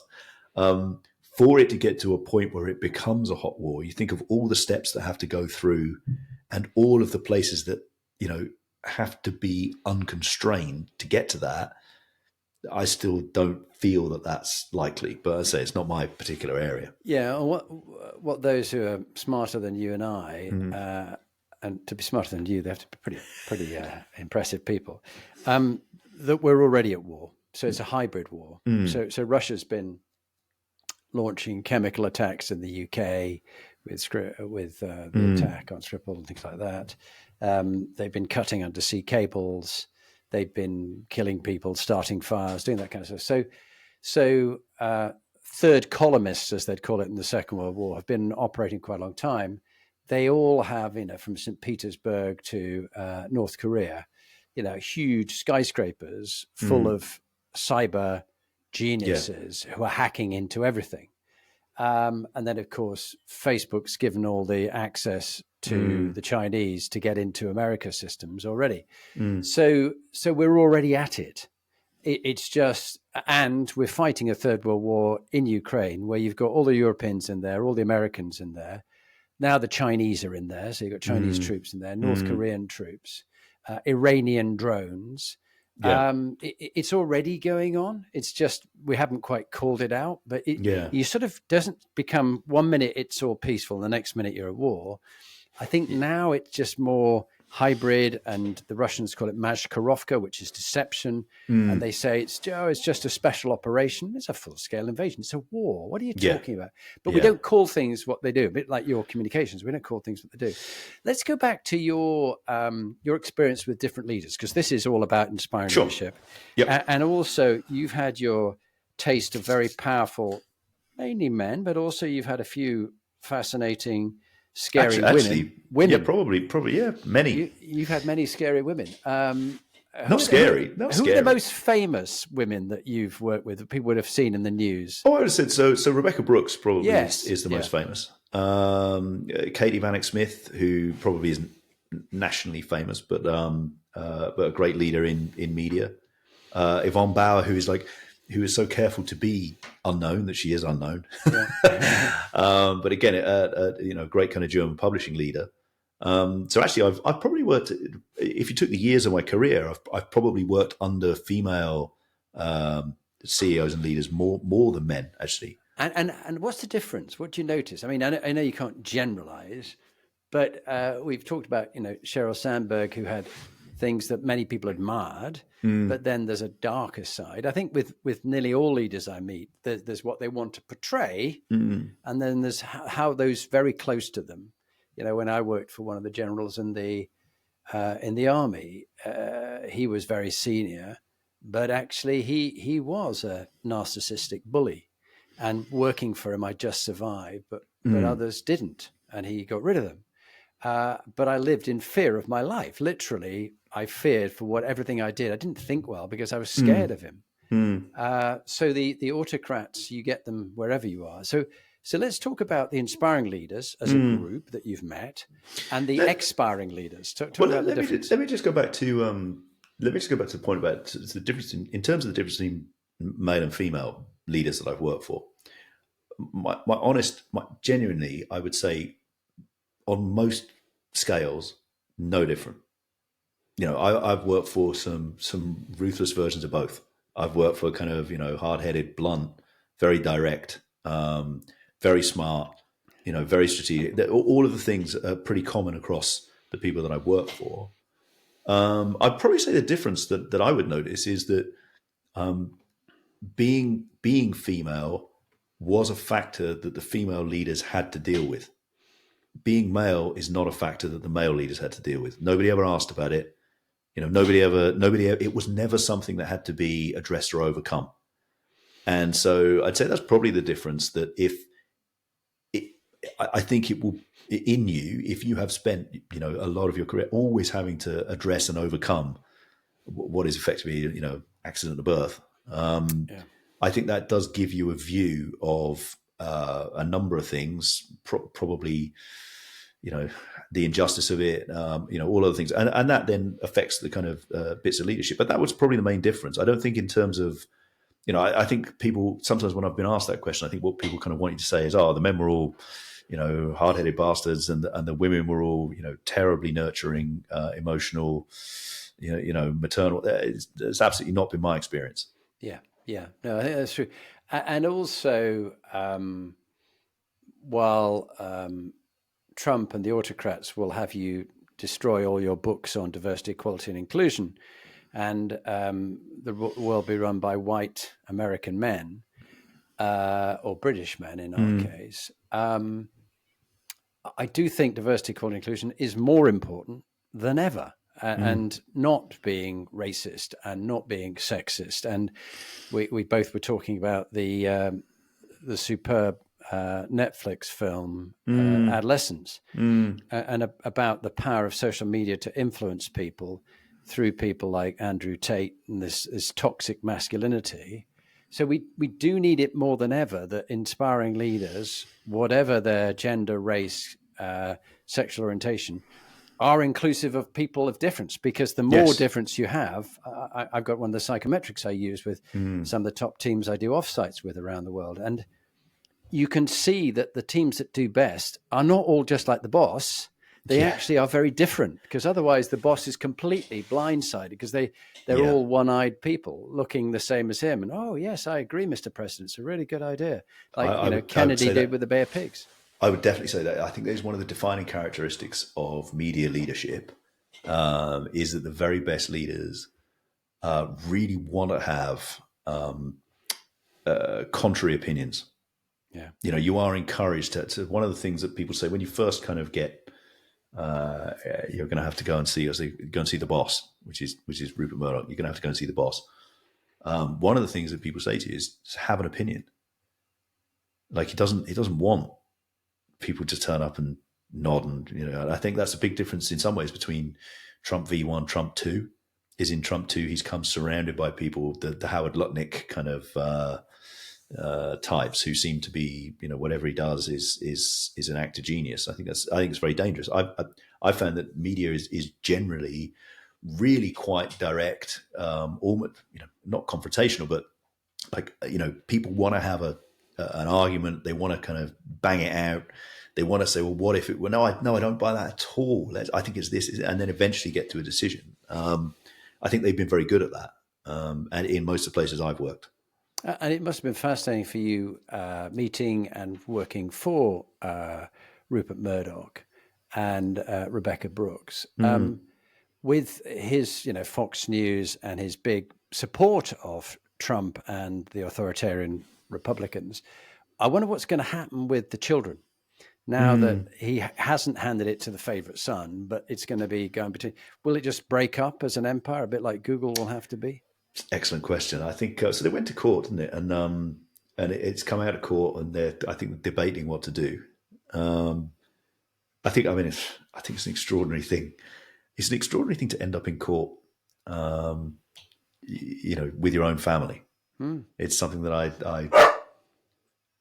For it to get to a point where it becomes a hot war, you think of all the steps that have to go through, and all of the places that have to be unconstrained to get to that. I still don't feel that that's likely, but I say it's not my particular area. Yeah, what those who are smarter than you and I, and to be smarter than you, they have to be pretty impressive people. That we're already at war, so it's a hybrid war. So Russia's been launching chemical attacks in the UK with the attack on Skripal and things like that. They've been cutting undersea cables. They've been killing people, starting fires, doing that kind of stuff. So third columnists, as they'd call it in the Second World War, have been operating quite a long time. They all have, from St. Petersburg to North Korea, huge skyscrapers full of cyber geniuses who are hacking into everything. And then, of course, Facebook's given all the access to the Chinese to get into America's systems already. So we're already at it. It's just, and we're fighting a third world war in Ukraine, where you've got all the Europeans in there, all the Americans in there. Now the Chinese are in there. So you've got Chinese troops in there, North Korean troops, Iranian drones. It's already going on. It's just we haven't quite called it out, but you sort of doesn't become 1 minute it's all peaceful, the next minute you're at war. I think now it's just more hybrid, and the Russians call it mashkarovka, which is deception, and they say it's just a special operation. It's a full-scale invasion. It's a war. What are you talking about? But we don't call things what they do. A bit like your communications, we don't call things what they do. Let's go back to your experience with different leaders, because this is all about inspiring leadership. And also, you've had your taste of very powerful, mainly men, but also you've had a few fascinating, scary women. Yeah, probably, many. You've had many scary women. Not scary. Who are the most famous women that you've worked with that people would have seen in the news? Oh, I would have said so. So Rebecca Brooks probably is the most famous. Katie Vanek Smith, who probably isn't nationally famous, but a great leader in media. Yvonne Bauer, who is so careful to be unknown that she is unknown. But again, a great kind of German publishing leader. So actually, I've probably worked. If you took the years of my career, I've probably worked under female CEOs and leaders more than men, actually. And what's the difference? What do you notice? I mean, I know you can't generalize, but we've talked about Sheryl Sandberg, who had things that many people admired, but then there's a darker side. I think with nearly all leaders I meet, there's what they want to portray, and then there's how those very close to them. When I worked for one of the generals in the army, he was very senior, but actually he was a narcissistic bully, and working for him I just survived, but others didn't, and he got rid of them. But I lived in fear of my life. Literally, I feared for everything I did. I didn't think well because I was scared of him. So the autocrats, you get them wherever you are. So let's talk about the inspiring leaders as a group that you've met, and the expiring leaders. Talk about the difference. Let me just go back to the point about the difference in terms of the difference between male and female leaders that I've worked for. Genuinely, I would say, on most scales, no different. I've worked for some ruthless versions of both. I've worked for kind of hard-headed, blunt, very direct, very smart, very strategic. All of the things are pretty common across the people that I've worked for. I'd probably say the difference that I would notice is that being female was a factor that the female leaders had to deal with. Being male is not a factor that the male leaders had to deal with. Nobody ever asked about it. It was never something that had to be addressed or overcome. And so I'd say that's probably the difference, that I think it will in you, if you have spent, a lot of your career always having to address and overcome what is effectively, accident of birth. I think that does give you a view of a number of things, probably, the injustice of it, all other things, and that then affects the kind of bits of leadership. But that was probably the main difference. I don't think in terms of, I think people sometimes when I've been asked that question, I think what people kind of want you to say is, the men were all, hard-headed bastards, and the women were all, terribly nurturing, emotional, maternal. It's absolutely not been my experience. Yeah, no, I think that's true. And also, while Trump and the autocrats will have you destroy all your books on diversity, equality, and inclusion, and the world be run by white American men or British men in our case, I do think diversity, equality, and inclusion is more important than ever. And not being racist and not being sexist. And we both were talking about the superb Netflix film Adolescence, and about the power of social media to influence people through people like Andrew Tate and this toxic masculinity. So we do need it more than ever, that inspiring leaders, whatever their gender, race, sexual orientation, are inclusive of people of difference, because the more difference you have, I've got one of the psychometrics I use with some of the top teams I do offsites with around the world. And you can see that the teams that do best are not all just like the boss. They actually are very different, because otherwise the boss is completely blindsided, because they're all one-eyed people looking the same as him. And, oh, yes, I agree, Mr. President. It's a really good idea. Like, Kennedy did with the Bay of Pigs. I would definitely say that. I think that is one of the defining characteristics of media leadership, is that the very best leaders really want to have contrary opinions. Yeah. You are encouraged to one of the things that people say when you first kind of get, you're going to have to go and see the boss, which is Rupert Murdoch. You're going to have to go and see the boss. One of the things that people say to you is have an opinion. Like he doesn't want people to turn up and nod, and I think that's a big difference in some ways between Trump V1, Trump 2. Is in Trump 2, he's come surrounded by people, the Howard Lutnick kind of types who seem to be, whatever he does is an act of genius. I think it's very dangerous. I found that media is generally really quite direct, almost not confrontational, but like people want to have an argument. They want to kind of bang it out. They want to say, well, what if it were? No, I don't buy that at all. I think it's this, and then eventually get to a decision. I think they've been very good at that, and in most of the places I've worked. And it must have been fascinating for you meeting and working for Rupert Murdoch and Rebecca Brooks. With his, Fox News and his big support of Trump and the authoritarian Republicans. I wonder what's going to happen with the children now that he hasn't handed it to the favorite son, but it's going to be going between. Will it just break up as an empire, a bit like Google will have to be? Excellent question. I think so. They went to court, didn't it? And it's come out of court, and they're debating what to do. I think it's an extraordinary thing. It's an extraordinary thing to end up in court, with your own family. It's something that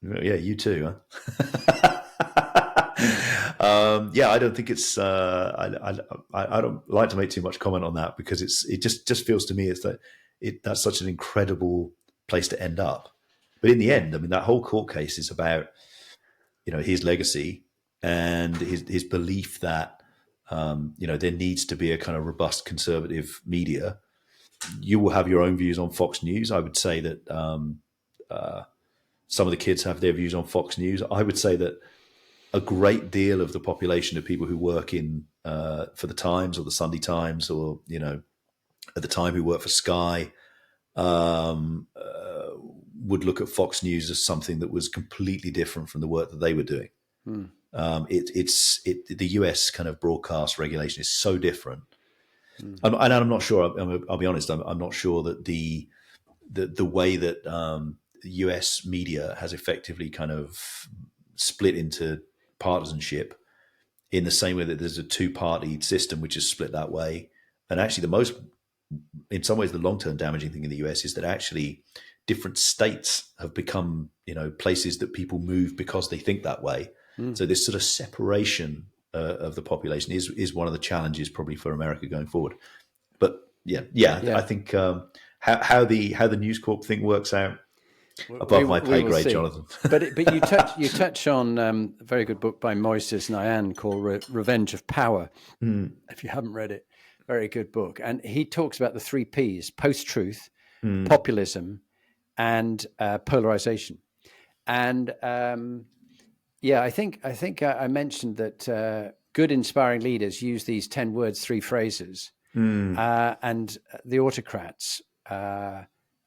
yeah, you too, huh? I don't think it's. I don't like to make too much comment on that, because it just feels to me that's such an incredible place to end up. But in the end, I mean, that whole court case is about his legacy and his belief that there needs to be a kind of robust conservative media. You will have your own views on Fox News. I would say that some of the kids have their views on Fox News. I would say that a great deal of the population of people who work in for the Times or the Sunday Times, or at the time who work for Sky, would look at Fox News as something that was completely different from the work that they were doing. The US kind of broadcast regulation is so different. And I'm not sure. I'll be honest. I'm not sure that the way that US media has effectively kind of split into partisanship in the same way that there's a two-party system which is split that way. And actually, in some ways, the long-term damaging thing in the US is that actually different states have become, places that people move because they think that way. So this sort of separation of the population is one of the challenges probably for America going forward. But yeah. I think how the NewsCorp thing works out above my pay grade, see. Jonathan. but you touch on a very good book by Moises Nayan called Revenge of Power. If you haven't read it, very good book. And he talks about the 3 Ps: post-truth, populism, and polarization. And I think I mentioned that good, inspiring leaders use these 10 words, 3 phrases, and the autocrats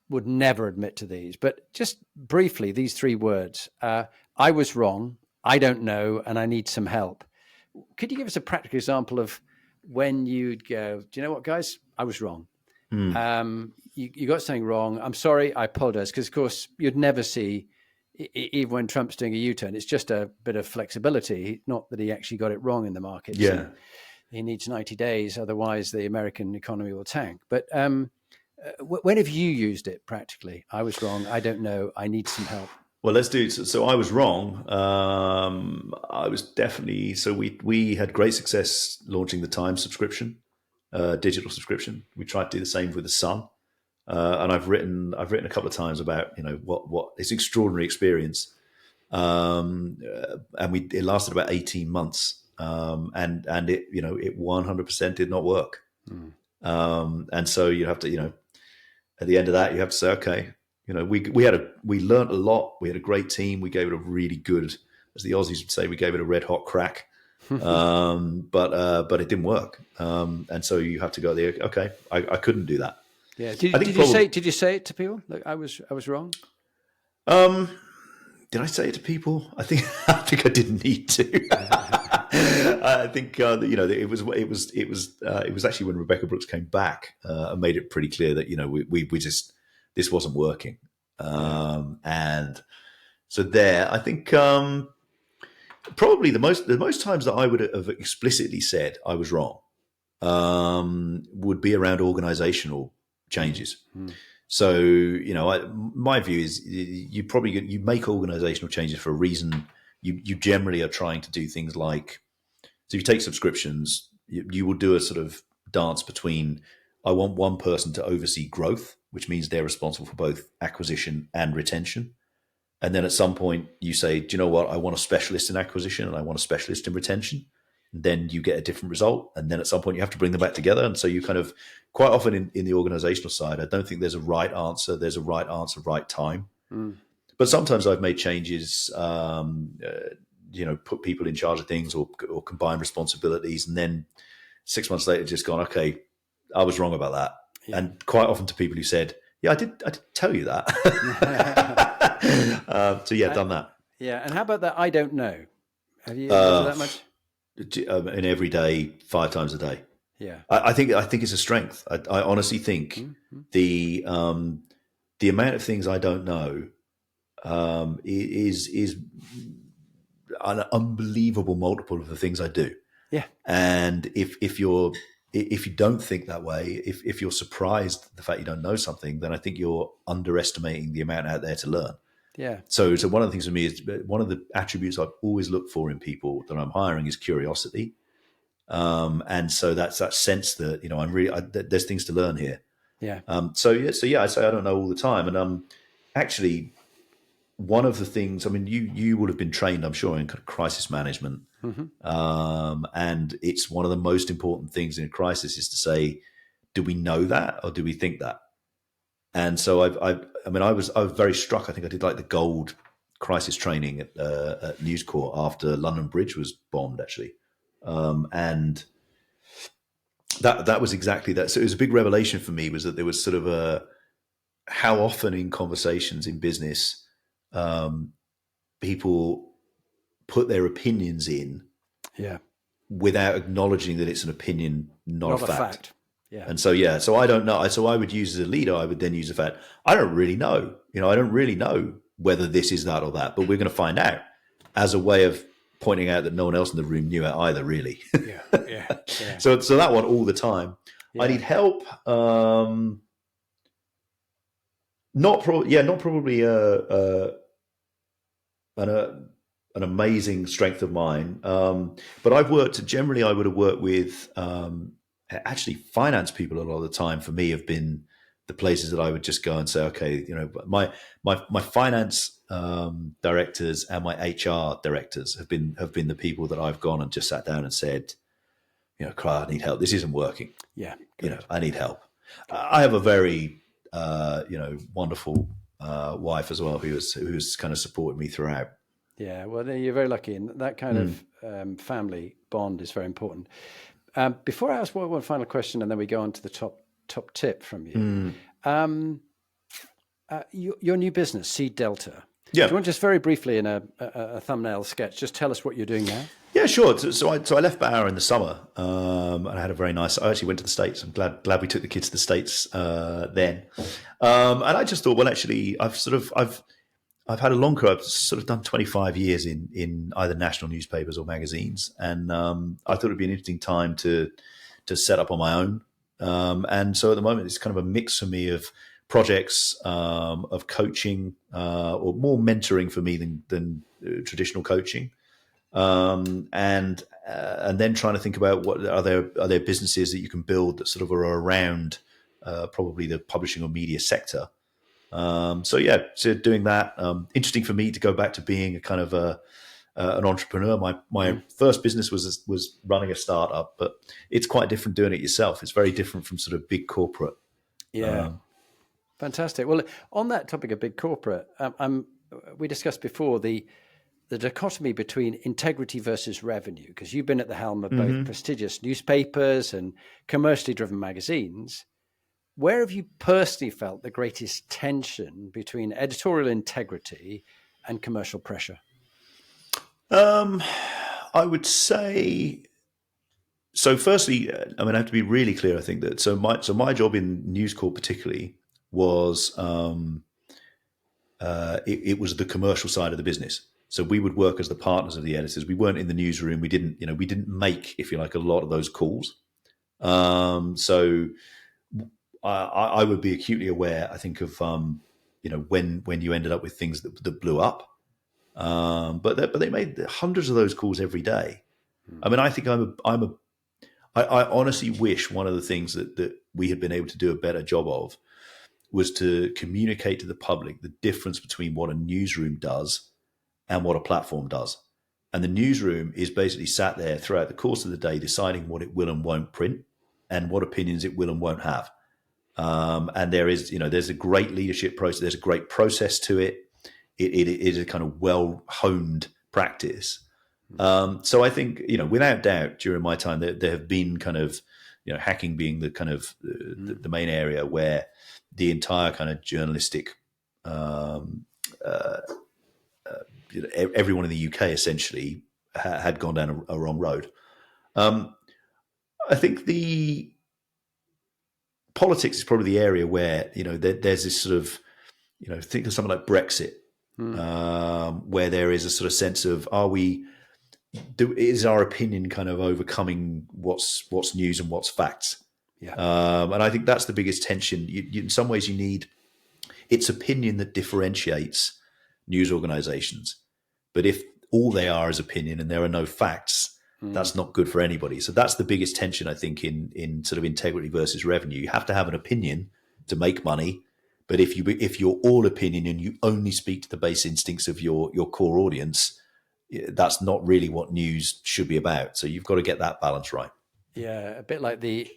would never admit to these. But just briefly, these 3 words: I was wrong, I don't know, and I need some help. Could you give us a practical example of when you'd go, do you know what, guys, I was wrong. You got something wrong. I'm sorry, I apologize. Because, of course, you'd never see, even when Trump's doing a U-turn, it's just a bit of flexibility, not that he actually got it wrong in the markets. Yeah. He needs 90 days, otherwise the American economy will tank. But when have you used it practically? I was wrong, I don't know, I need some help. Well, let's do it. So I was wrong. I was definitely, so we had great success launching the Times subscription, digital subscription. We tried to do the same with the Sun. And I've written a couple of times about, what it's an extraordinary experience. And it lasted about 18 months. And it, it 100% did not work. And so you have to, at the end of that, you have to say, okay, we learned a lot. We had a great team. We gave it a really good, as the Aussies would say, we gave it a red hot crack. But it didn't work. And so you have to go there. Okay, I couldn't do that. Yeah. Did you say it to people? Like I was wrong. Did I say it to people? I think I didn't need to. I think it was actually when Rebecca Brooks came back and made it pretty clear that we just, this wasn't working. And so there, I think probably the most times that I would have explicitly said I was wrong would be around organizational changes. So, my view is you make organizational changes for a reason. You generally are trying to do things like, so if you take subscriptions, you will do a sort of dance between, I want one person to oversee growth, which means they're responsible for both acquisition and retention. And then at some point you say, do you know what? I want a specialist in acquisition and I want a specialist in retention. And then you get a different result. And then at some point you have to bring them back together. And so you kind of, quite often in the organizational side, I don't think there's a right answer. There's a right answer, right time. But sometimes I've made changes, put people in charge of things or combine responsibilities. And then 6 months later, just gone, okay, I was wrong about that. Yeah. And quite often to people who said, yeah, I did tell you that. Done that. Yeah. And how about that? I don't know. Have you done that much? In every day, 5 times a day. Yeah. I think it's a strength. I honestly think the amount of things I don't know is an unbelievable multiple of the things I do. Yeah. And if you don't think that way, if you're surprised at the fact you don't know something, then I think you're underestimating the amount out there to learn. Yeah. So one of the things for me is, one of the attributes I've always looked for in people that I'm hiring is curiosity. And so that's that sense that, there's things to learn here. Yeah. I'd say I don't know all the time. And actually one of the things, you would have been trained, I'm sure, in crisis management. And it's one of the most important things in a crisis is to say, do we know that or do we think that? And so I was very struck. I think I did like the gold crisis training at NewsCorp after London Bridge was bombed, actually. And that was exactly that. So it was a big revelation for me, was that there was sort of how often in conversations in business, people put their opinions in without acknowledging that it's an opinion, not a fact. Yeah. And so I don't know. So I would use, as a leader, I would then use the fact, I don't really know. I don't really know whether this is that or that, but we're going to find out, as a way of pointing out that no one else in the room knew it either, really. Yeah. So that one all the time. Yeah. I need help. Not probably an amazing strength of mine. But I would have worked with actually finance people a lot of the time. For me, have been the places that I would just go and say, okay, my finance directors and my HR directors have been the people that I've gone and just sat down and said, Cry, I need help. This isn't working. Yeah, I need help. I have a very wonderful wife as well who's kind of supported me throughout. Yeah, well, you're very lucky, and that kind of family bond is very important. Before I ask one final question, and then we go on to the top tip from you, your new business, Seedelta. Yeah. Do you want just very briefly in a thumbnail sketch, just tell us what you're doing now? Yeah, sure. So I left Bauer in the summer, and I had a very nice. I actually went to the States. I'm glad we took the kids to the States then. And I just thought, well, actually, I've had a long career. I've sort of done 25 years in either national newspapers or magazines, and I thought it'd be an interesting time to set up on my own. And so at the moment, it's kind of a mix for me of projects, of coaching, or more mentoring for me than traditional coaching. And then trying to think about what are there businesses that you can build that sort of are around probably the publishing or media sector. So doing that. Interesting for me to go back to being a kind of an entrepreneur. My first business was running a startup, but it's quite different doing it yourself. It's very different from sort of big corporate. Yeah, fantastic. Well, on that topic of big corporate, we discussed before the dichotomy between integrity versus revenue, because you've been at the helm of both prestigious newspapers and commercially driven magazines. Where have you personally felt the greatest tension between editorial integrity and commercial pressure? I would say, so firstly, I have to be really clear. I think that my job in NewsCorp particularly was it was the commercial side of the business. So we would work as the partners of the editors. We weren't in the newsroom. We didn't make, if you like, a lot of those calls. So I would be acutely aware, I think, of when you ended up with things that blew up. But they made hundreds of those calls every day. I think I honestly wish one of the things that we had been able to do a better job of was to communicate to the public the difference between what a newsroom does and what a platform does. And the newsroom is basically sat there throughout the course of the day deciding what it will and won't print and what opinions it will and won't have. And there's a great leadership process. There's a great process to it. It is a kind of well-honed practice. So I think, without doubt, during my time, there have been kind of, hacking being the kind of the main area where the entire kind of journalistic, everyone in the UK essentially had gone down a wrong road. I think the politics is probably the area where, there's this sort of, think of something like Brexit, where there is a sort of sense of, is our opinion kind of overcoming what's news and what's facts? Yeah. And I think that's the biggest tension. In some ways, you need it's opinion that differentiates news organizations. But if all they are is opinion and there are no facts, that's not good for anybody. So that's the biggest tension, I think, in sort of integrity versus revenue. You have to have an opinion to make money. But if you're all opinion and you only speak to the base instincts of your core audience, that's not really what news should be about. So you've got to get that balance right. Yeah, a bit like the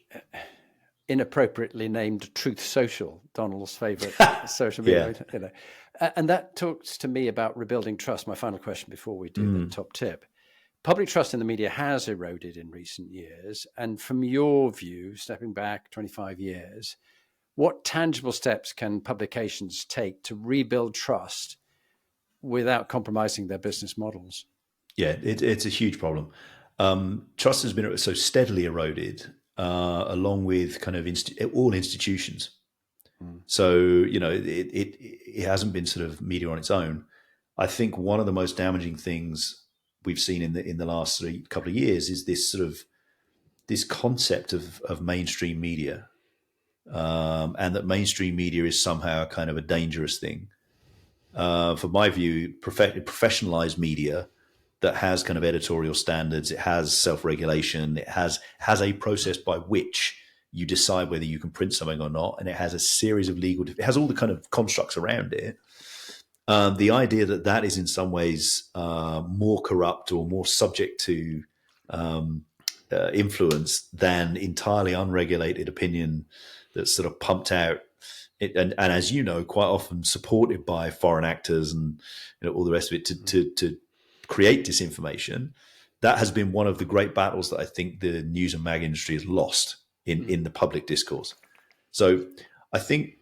inappropriately named Truth Social, Donald's favorite social media. Yeah. And that talks to me about rebuilding trust. My final question before we do the top tip. Public trust in the media has eroded in recent years. And from your view, stepping back 25 years, what tangible steps can publications take to rebuild trust without compromising their business models? Yeah, it's a huge problem. Trust has been so steadily eroded, along with kind of all institutions. So, it hasn't been sort of media on its own. I think one of the most damaging things we've seen in the last couple of years is this concept of mainstream media, and that mainstream media is somehow kind of a dangerous thing. For my view, professionalized media that has kind of editorial standards. It has self-regulation. It has a process by which you decide whether you can print something or not, and it has a series of legal. It has all the kind of constructs around it. The idea that is in some ways more corrupt or more subject to influence than entirely unregulated opinion that's sort of pumped out, and as you know, quite often supported by foreign actors and all the rest of it to create disinformation. That has been one of the great battles that I think the news and mag industry has lost in the public discourse. So I think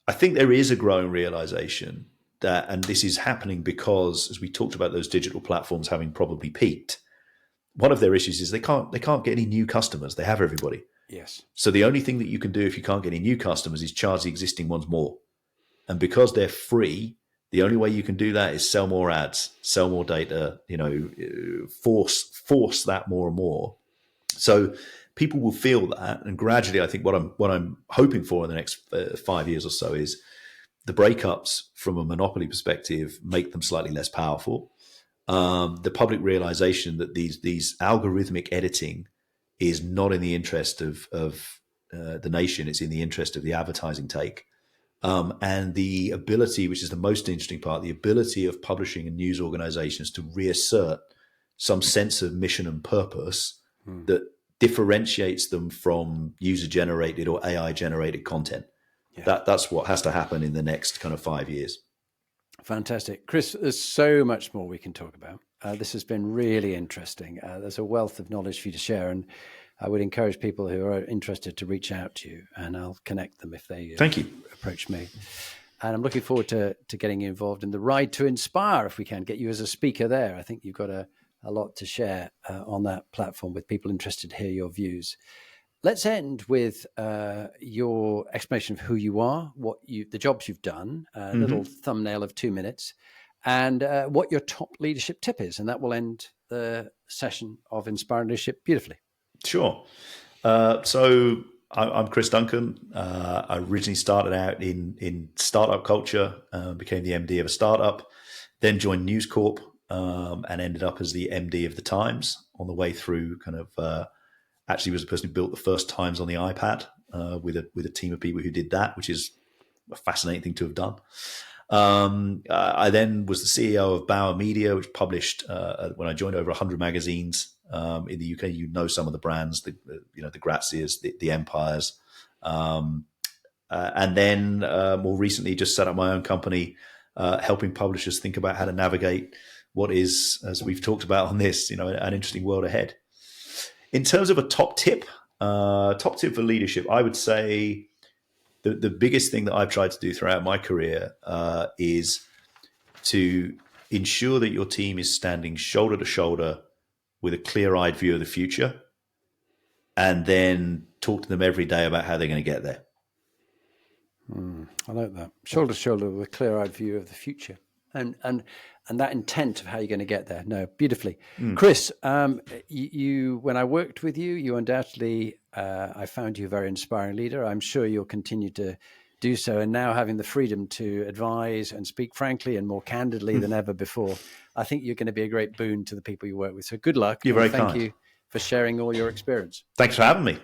there is a growing realization that, and this is happening because, as we talked about, those digital platforms having probably peaked, one of their issues is they can't get any new customers. They have everybody. Yes. So the only thing that you can do if you can't get any new customers is charge the existing ones more. And because they're free, the only way you can do that is sell more ads, sell more data, force that more and more. So people will feel that, and gradually, I think what I'm hoping for in the next 5 years or so is the breakups from a monopoly perspective make them slightly less powerful. The public realization that these algorithmic editing is not in the interest of the nation; it's in the interest of the advertising take. And the ability, which is the most interesting part, the ability of publishing and news organizations to reassert some sense of mission and purpose that differentiates them from user-generated or AI-generated content. Yeah. That's what has to happen in the next kind of 5 years. Fantastic. Chris, there's so much more we can talk about. This has been really interesting. There's a wealth of knowledge for you to share, and I would encourage people who are interested to reach out to you, and I'll connect them if they Thank you. Approach me. And I'm looking forward to getting you involved in the Ride to Inspire, if we can get you as a speaker there. I think you've got a lot to share on that platform with people interested to hear your views. Let's end with your explanation of who you are, the jobs you've done, a little thumbnail of 2 minutes, and what your top leadership tip is. And that will end the session of Inspiring Leadership beautifully. Sure. So I'm Chris Duncan. I originally started out in startup culture, became the MD of a startup, then joined NewsCorp, and ended up as the MD of the Times on the way through kind of actually was the person who built the first Times on the iPad with a team of people who did that, which is a fascinating thing to have done. I then was the CEO of Bauer Media, which published, when I joined, over 100 magazines in the UK. You know some of the brands, the Grazias, the Empires. And then more recently just set up my own company, helping publishers think about how to navigate what is, as we've talked about on this, an interesting world ahead. In terms of a top tip for leadership, I would say the biggest thing that I've tried to do throughout my career is to ensure that your team is standing shoulder to shoulder with a clear-eyed view of the future, and then talk to them every day about how they're going to get there. I like that. Shoulder to shoulder with a clear-eyed view of the future. And that intent of how you're going to get there. No, beautifully. Chris, you when I worked with you, you undoubtedly, I found you a very inspiring leader. I'm sure you'll continue to do so. And now having the freedom to advise and speak frankly and more candidly than ever before, I think you're going to be a great boon to the people you work with. So good luck. You're very kind. Thank you for sharing all your experience. Thanks for having me.